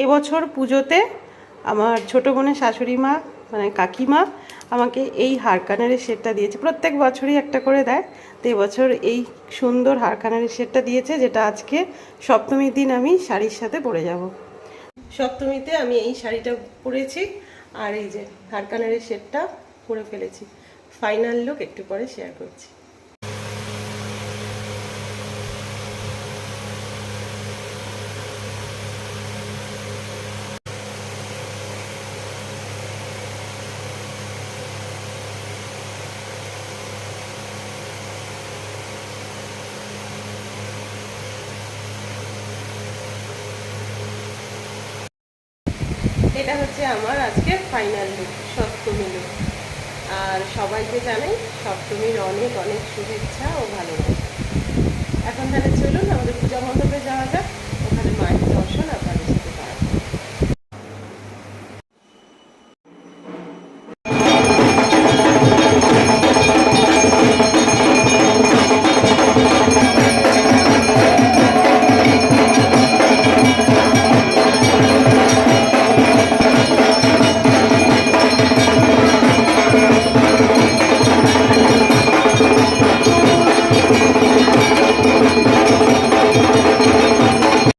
এবছর পুজোতে আমার ছোটো বোনের শাশুড়ি মা মানে কাকিমা আমাকে এই হারকানারের সেটটা দিয়েছে। প্রত্যেক বছরই একটা করে দেয়, তো এবছর এই সুন্দর হারকানারের সেটটা দিয়েছে, যেটা আজকে সপ্তমীর দিন আমি শাড়ির সাথে পরে যাব। সপ্তমীতে আমি এই শাড়িটা পরেছি আর এই যে হারকানারের সেটটা পরে ফেলেছি। ফাইনাল লুক একটু পরে শেয়ার করছি। এটা হচ্ছে আমার আজকে ফাইনাল লুক, সপ্তমী লুক। আর সবাইকে জানাই সপ্তমীর অনেক অনেক শুভেচ্ছা ও ভালোবাসা। এখন তাহলে চলুন আমাদের পূজা মণ্ডপে যাওয়া যাক, ওখানে মায়ের দর্শন আপনার